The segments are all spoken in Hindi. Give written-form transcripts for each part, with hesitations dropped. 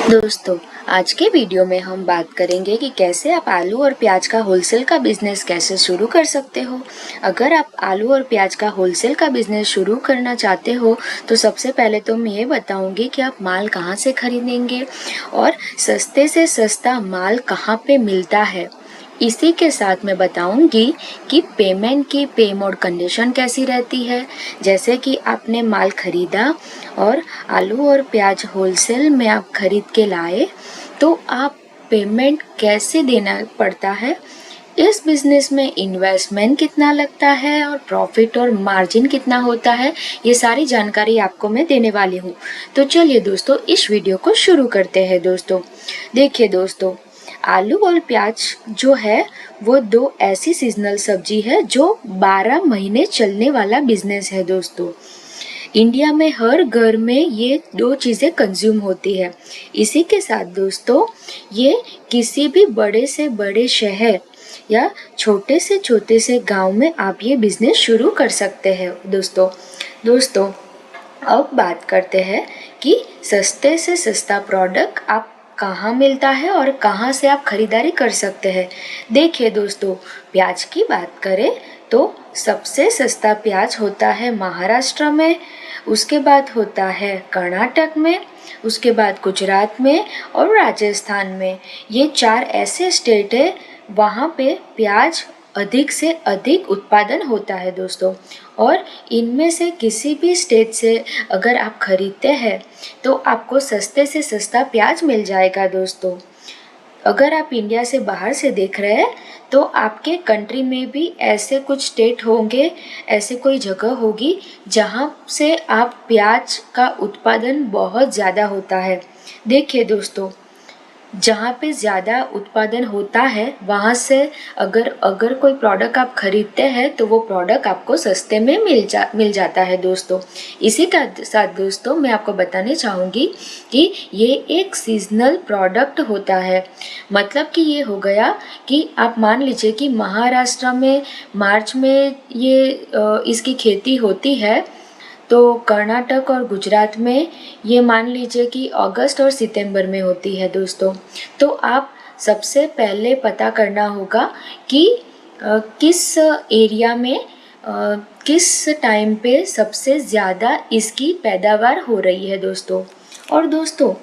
दोस्तों, आज के वीडियो में हम बात करेंगे कि कैसे आप आलू और प्याज का होलसेल का बिजनेस कैसे शुरू कर सकते हो। अगर आप आलू और प्याज का होलसेल का बिजनेस शुरू करना चाहते हो तो सबसे पहले तो मैं ये बताऊंगी कि आप माल कहाँ से खरीदेंगे और सस्ते से सस्ता माल कहाँ पे मिलता है। इसी के साथ मैं बताऊंगी कि पेमेंट की पे मोड कंडीशन कैसी रहती है। जैसे कि आपने माल खरीदा और आलू और प्याज होलसेल में आप खरीद के लाए तो आप पेमेंट कैसे देना पड़ता है, इस बिजनेस में इन्वेस्टमेंट कितना लगता है और प्रॉफिट और मार्जिन कितना होता है, ये सारी जानकारी आपको मैं देने वाली हूँ। तो चलिए दोस्तों, इस वीडियो को शुरू करते हैं। दोस्तों देखिए दोस्तों, आलू और प्याज जो है वो दो ऐसी सीजनल सब्जी है जो 12 महीने चलने वाला बिजनेस है। दोस्तों इंडिया में हर घर में ये दो चीज़ें कंज्यूम होती है। इसी के साथ दोस्तों, ये किसी भी बड़े से बड़े शहर या छोटे से गांव में आप ये बिजनेस शुरू कर सकते हैं। दोस्तों अब बात करते हैं कि सस्ते से सस्ता प्रोडक्ट आप कहाँ मिलता है और कहाँ से आप खरीदारी कर सकते हैं। देखिए दोस्तों, प्याज की बात करें तो सबसे सस्ता प्याज होता है महाराष्ट्र में, उसके बाद होता है कर्नाटक में, उसके बाद गुजरात में और राजस्थान में। ये चार ऐसे स्टेट है वहाँ पे प्याज अधिक से अधिक उत्पादन होता है दोस्तों। और इनमें से किसी भी स्टेट से अगर आप खरीदते हैं तो आपको सस्ते से सस्ता प्याज मिल जाएगा। दोस्तों अगर आप इंडिया से बाहर से देख रहे हैं तो आपके कंट्री में भी ऐसे कुछ स्टेट होंगे, ऐसे कोई जगह होगी जहाँ से आप प्याज का उत्पादन बहुत ज़्यादा होता है। देखिए दोस्तों, जहाँ पे ज़्यादा उत्पादन होता है वहाँ से अगर कोई प्रोडक्ट आप खरीदते हैं तो वो प्रोडक्ट आपको सस्ते में मिल जाता है। दोस्तों इसी का साथ दोस्तों मैं आपको बताने चाहूँगी कि ये एक सीजनल प्रोडक्ट होता है। मतलब कि ये हो गया कि आप मान लीजिए कि महाराष्ट्र में मार्च में इसकी खेती होती है, तो कर्नाटक और गुजरात में ये मान लीजिए कि अगस्त और सितंबर में होती है। दोस्तों तो आप सबसे पहले पता करना होगा कि किस एरिया में किस टाइम पे सबसे ज़्यादा इसकी पैदावार हो रही है। दोस्तों और दोस्तों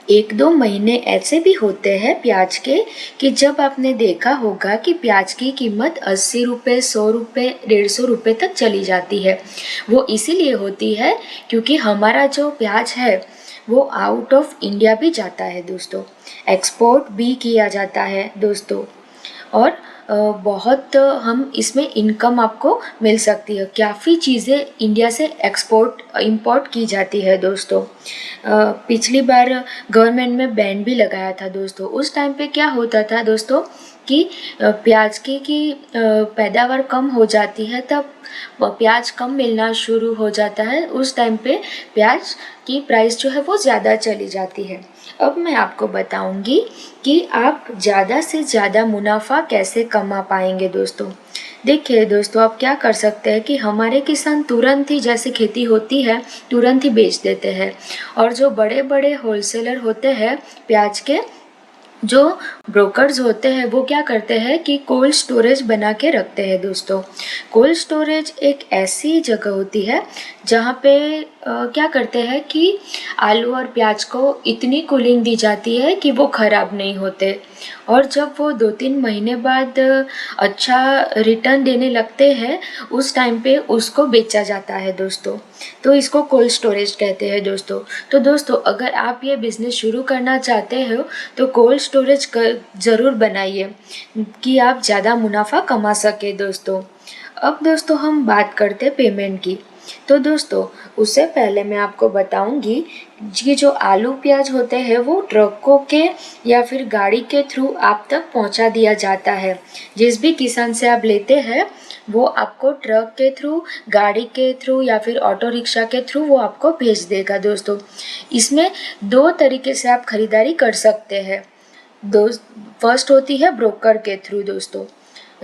1-2 महीने ऐसे भी होते हैं प्याज के कि जब आपने देखा होगा कि प्याज की कीमत 80 रुपये, 100 रुपये, 150 रुपये तक चली जाती है। वो इसीलिए होती है क्योंकि हमारा जो प्याज है वो आउट ऑफ इंडिया भी जाता है दोस्तों, एक्सपोर्ट भी किया जाता है दोस्तों। और बहुत हम इसमें इनकम आपको मिल सकती है। काफ़ी चीज़ें इंडिया से एक्सपोर्ट इंपोर्ट की जाती है दोस्तों। पिछली बार गवर्नमेंट में बैन भी लगाया था दोस्तों। उस टाइम पे क्या होता था दोस्तों कि प्याज की पैदावार कम हो जाती है, तब प्याज कम मिलना शुरू हो जाता है। उस टाइम पे प्याज की प्राइस जो है वो ज़्यादा चली जाती है। अब मैं आपको बताऊंगी कि आप ज़्यादा से ज़्यादा मुनाफा कैसे कमा पाएंगे। दोस्तों देखिए दोस्तों, आप क्या कर सकते हैं कि हमारे किसान तुरंत ही जैसे खेती होती है तुरंत ही बेच देते हैं। और जो बड़े बड़े होलसेलर होते हैं प्याज के, जो ब्रोकर्स होते हैं, वो क्या करते हैं कि कोल्ड स्टोरेज बना के रखते हैं। दोस्तों कोल्ड स्टोरेज एक ऐसी जगह होती है जहाँ पे क्या करते हैं कि आलू और प्याज को इतनी कूलिंग दी जाती है कि वो ख़राब नहीं होते। और जब वो 2-3 महीने बाद अच्छा रिटर्न देने लगते हैं उस टाइम पे उसको बेचा जाता है। दोस्तों तो इसको कोल्ड स्टोरेज कहते हैं। दोस्तों दोस्तों अगर आप ये बिज़नेस शुरू करना चाहते हो तो कोल्ड स्टोरेज ज़रूर बनाइए कि आप ज़्यादा मुनाफा कमा सके। दोस्तों अब दोस्तों हम बात करते पेमेंट की। तो दोस्तों उससे पहले मैं आपको बताऊंगी कि जो आलू प्याज होते हैं वो ट्रकों के या फिर गाड़ी के थ्रू आप तक पहुंचा दिया जाता है। जिस भी किसान से आप लेते हैं वो आपको ट्रक के थ्रू, गाड़ी के थ्रू या फिर ऑटो रिक्शा के थ्रू वो आपको भेज देगा। दोस्तों इसमें 2 तरीके से आप खरीदारी कर सकते हैं। फर्स्ट होती है ब्रोकर के थ्रू। दोस्तों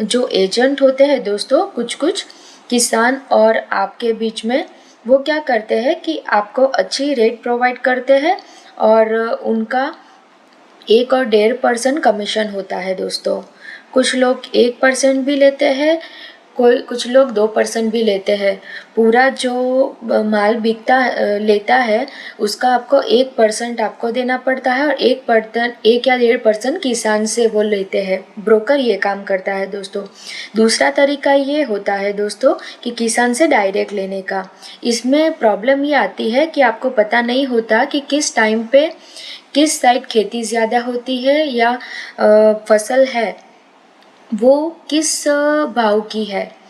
जो एजेंट होते हैं दोस्तों, कुछ किसान और आपके बीच में, वो क्या करते हैं कि आपको अच्छी रेट प्रोवाइड करते हैं और उनका 1 और 1.5% कमीशन होता है दोस्तों। कुछ लोग 1% भी लेते हैं, कुछ लोग 2% भी लेते हैं। पूरा जो माल बिकता लेता है उसका आपको 1% आपको देना पड़ता है और 1 या 1.5% किसान से वो लेते हैं। ब्रोकर ये काम करता है दोस्तों। दूसरा तरीका ये होता है दोस्तों कि किसान से डायरेक्ट लेने का। इसमें प्रॉब्लम ये आती है कि आपको पता नहीं होता कि किस टाइम पे किस साइड खेती ज़्यादा होती है या फसल है वो किस भाव की है।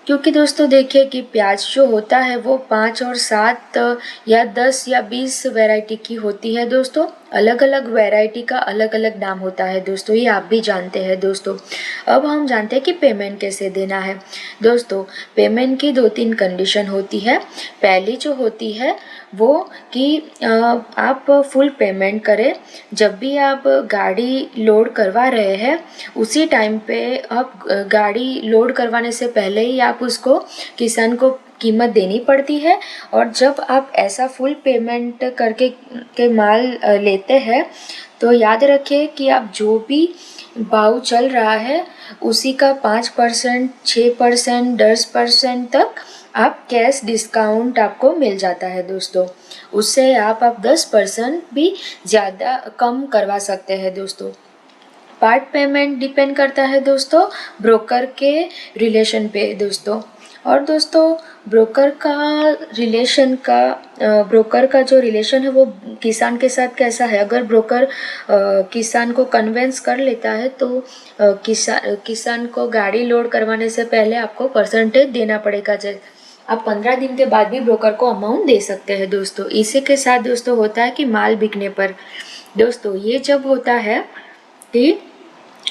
क्योंकि दोस्तों देखिए कि प्याज जो होता है वो 5 और 7 या 10 या 20 वैरायटी की होती है दोस्तों। अलग अलग वैरायटी का अलग अलग दाम होता है दोस्तों, ये आप भी जानते हैं दोस्तों। अब हम जानते हैं कि पेमेंट कैसे देना है दोस्तों। पेमेंट की 2-3 कंडीशन होती है। पहली जो होती है वो कि आप फुल पेमेंट करें। जब भी आप गाड़ी लोड करवा रहे हैं उसी टाइम पे आप गाड़ी लोड करवाने से पहले ही आप उसको किसान को कीमत देनी पड़ती है। और जब आप ऐसा फुल पेमेंट करके के माल लेते हैं तो याद रखिए कि आप जो भी भाव चल रहा है उसी का 5%, 6%, 10% तक आप कैश डिस्काउंट आपको मिल जाता है दोस्तों। उससे आप 10% भी ज़्यादा कम करवा सकते हैं दोस्तों। पार्ट पेमेंट डिपेंड करता है दोस्तों ब्रोकर के रिलेशन पे दोस्तों। और दोस्तों ब्रोकर का जो रिलेशन है वो किसान के साथ कैसा है। अगर ब्रोकर किसान को कन्वेंस कर लेता है तो किसान को गाड़ी लोड करवाने से पहले आपको परसेंटेज देना पड़ेगा। जैसे आप 15 दिन के बाद भी ब्रोकर को अमाउंट दे सकते हैं दोस्तों। इसी के साथ दोस्तों होता है कि माल बिकने पर दोस्तों ये जब होता है कि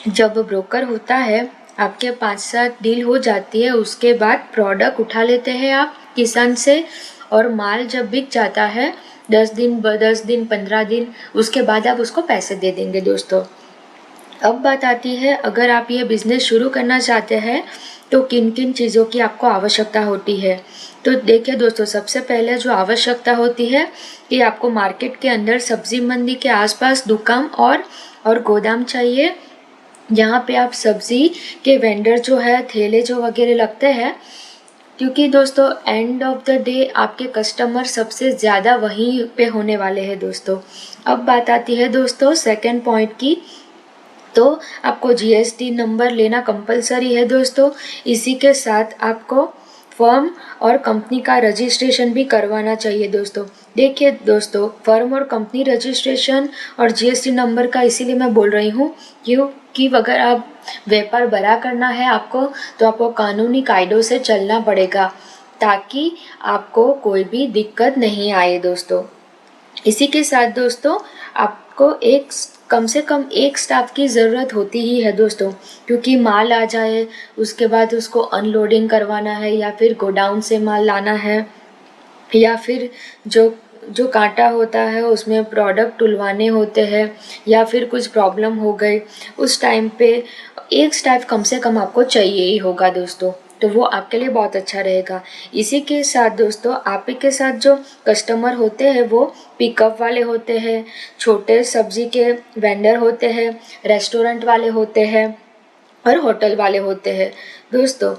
जब ब्रोकर होता है आपके 5-7 डील हो जाती है, उसके बाद प्रोडक्ट उठा लेते हैं आप किसान से और माल जब बिक जाता है 10 दिन 15 दिन उसके बाद आप उसको पैसे दे देंगे दोस्तों। अब बात आती है अगर आप ये बिज़नेस शुरू करना चाहते हैं तो किन किन चीज़ों की आपको आवश्यकता होती है। तो देखिए दोस्तों, सबसे पहले जो आवश्यकता होती है कि आपको मार्केट के अंदर सब्जी मंडी के आसपास दुकान और गोदाम चाहिए। यहाँ पे आप सब्जी के वेंडर जो है ठेले जो वगैरह लगते हैं, क्योंकि दोस्तों एंड ऑफ द डे आपके कस्टमर सबसे ज़्यादा वहीं पे होने वाले हैं दोस्तों। अब बात आती है दोस्तों सेकंड पॉइंट की, तो आपको जीएसटी नंबर लेना कंपलसरी है दोस्तों। इसी के साथ आपको फर्म और कंपनी का रजिस्ट्रेशन भी करवाना चाहिए दोस्तों। देखिए दोस्तों, फर्म और कंपनी रजिस्ट्रेशन और जीएसटी नंबर का इसीलिए मैं बोल रही हूँ क्योंकि अगर आप व्यापार बड़ा करना है आपको तो आपको कानूनी कायदों से चलना पड़ेगा ताकि आपको कोई भी दिक्कत नहीं आए दोस्तों। इसी के साथ दोस्तों आपको कम से कम एक स्टाफ की ज़रूरत होती ही है दोस्तों, क्योंकि माल आ जाए उसके बाद उसको अनलोडिंग करवाना है या फिर गोडाउन से माल लाना है या फिर जो कांटा होता है उसमें प्रोडक्ट टुलवाने होते हैं या फिर कुछ प्रॉब्लम हो गई उस टाइम पे एक स्टाफ कम से कम आपको चाहिए ही होगा दोस्तों। तो वो आपके लिए बहुत अच्छा रहेगा। इसी के साथ दोस्तों आप ही के साथ जो कस्टमर होते हैं वो पिकअप वाले होते हैं, छोटे सब्जी के वेंडर होते हैं, रेस्टोरेंट वाले होते हैं और होटल वाले होते हैं दोस्तों।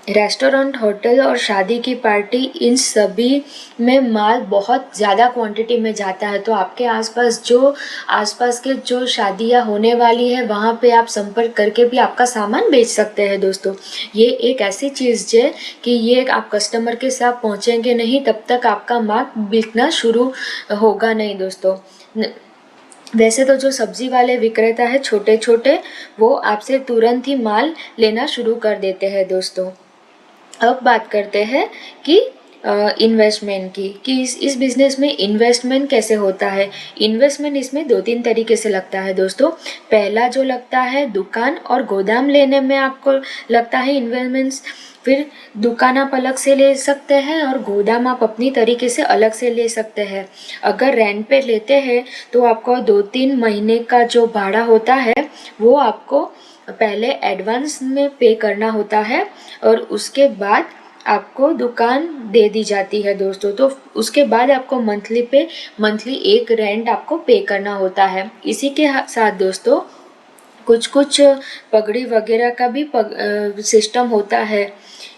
रेस्टोरेंट, होटल और शादी की पार्टी, इन सभी में माल बहुत ज़्यादा क्वांटिटी में जाता है। तो आपके आसपास के जो शादियाँ होने वाली है वहाँ पे आप संपर्क करके भी आपका सामान बेच सकते हैं दोस्तों। ये एक ऐसी चीज़ है कि ये आप कस्टमर के साथ पहुँचेंगे नहीं तब तक आपका माल बिकना शुरू होगा नहीं दोस्तों। वैसे तो जो सब्जी वाले विक्रेता है छोटे छोटे, वो आपसे तुरंत ही माल लेना शुरू कर देते हैं दोस्तों। अब बात करते हैं कि इन्वेस्टमेंट की, कि इस बिज़नेस में इन्वेस्टमेंट कैसे होता है। इन्वेस्टमेंट इसमें 2-3 तरीके से लगता है दोस्तों। पहला जो लगता है दुकान और गोदाम लेने में आपको लगता है इन्वेस्टमेंट्स। फिर दुकान आप अलग से ले सकते हैं और गोदाम आप अपनी तरीके से अलग से ले सकते हैं। अगर रेंट पे लेते हैं तो आपको 2-3 महीने का जो भाड़ा होता है वो आपको पहले एडवांस में पे करना होता है और उसके बाद आपको दुकान दे दी जाती है दोस्तों। तो उसके बाद आपको मंथली एक रेंट आपको पे करना होता है। इसी के साथ दोस्तों कुछ कुछ पगड़ी वगैरह का भी सिस्टम होता है।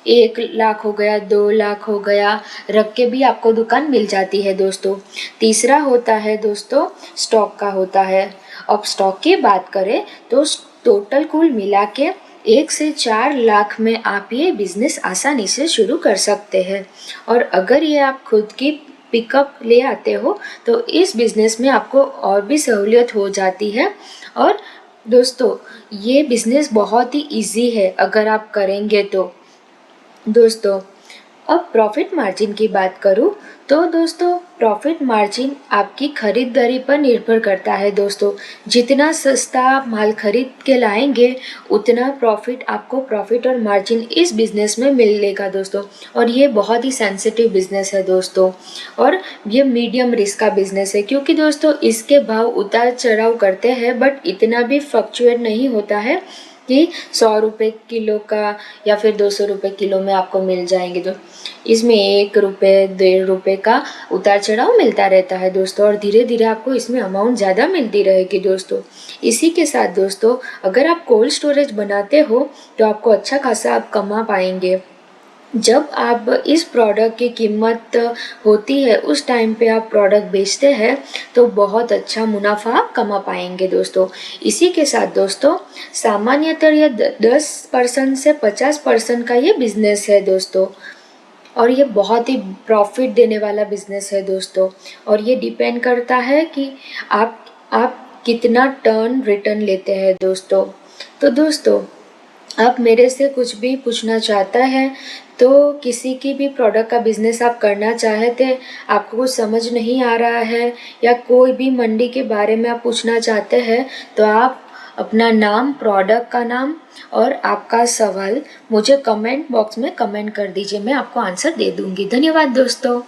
1 लाख हो गया, 2 लाख हो गया, रख के भी आपको दुकान मिल जाती है दोस्तों। तीसरा होता है दोस्तों स्टॉक का होता है। अब स्टॉक की बात करें तो टोटल कुल मिला के 1 से 4 लाख में आप ये बिजनेस आसानी से शुरू कर सकते हैं। और अगर ये आप खुद की पिकअप ले आते हो तो इस बिजनेस में आपको और भी सहूलियत हो जाती है। और दोस्तों ये बिजनेस बहुत ही इजी है अगर आप करेंगे तो। दोस्तों अब प्रॉफिट मार्जिन की बात करूं तो दोस्तों प्रॉफिट मार्जिन आपकी खरीदारी पर निर्भर करता है दोस्तों। जितना सस्ता आप माल खरीद के लाएंगे उतना प्रॉफिट और मार्जिन इस बिजनेस में मिलेगा दोस्तों। और ये बहुत ही सेंसिटिव बिजनेस है दोस्तों, और ये मीडियम रिस्क का बिजनेस है, क्योंकि दोस्तों इसके भाव उतार चढ़ाव करते हैं बट इतना भी फ्लक्चुएट नहीं होता है कि 100 रुपये किलो का या फिर 200 रुपये किलो में आपको मिल जाएंगे। तो इसमें 1 रुपये 1.5 रुपये का उतार चढ़ाव मिलता रहता है दोस्तों, और धीरे धीरे आपको इसमें अमाउंट ज़्यादा मिलती रहेगी दोस्तों। इसी के साथ दोस्तों अगर आप कोल्ड स्टोरेज बनाते हो तो आपको अच्छा खासा आप कमा पाएंगे। जब आप इस प्रोडक्ट की कीमत होती है उस टाइम पे आप प्रोडक्ट बेचते हैं तो बहुत अच्छा मुनाफा आप कमा पाएंगे दोस्तों। इसी के साथ दोस्तों सामान्यतः ये 10% से 50% का ये बिजनेस है दोस्तों, और ये बहुत ही प्रॉफिट देने वाला बिजनेस है दोस्तों। और ये डिपेंड करता है कि आप कितना टर्न रिटर्न लेते हैं दोस्तों। तो दोस्तों आप मेरे से कुछ भी पूछना चाहता है तो किसी की भी प्रोडक्ट का बिजनेस आप करना चाहते, आपको कुछ समझ नहीं आ रहा है या कोई भी मंडी के बारे में आप पूछना चाहते हैं तो आप अपना नाम, प्रोडक्ट का नाम और आपका सवाल मुझे कमेंट बॉक्स में कमेंट कर दीजिए, मैं आपको आंसर दे दूंगी। धन्यवाद दोस्तों।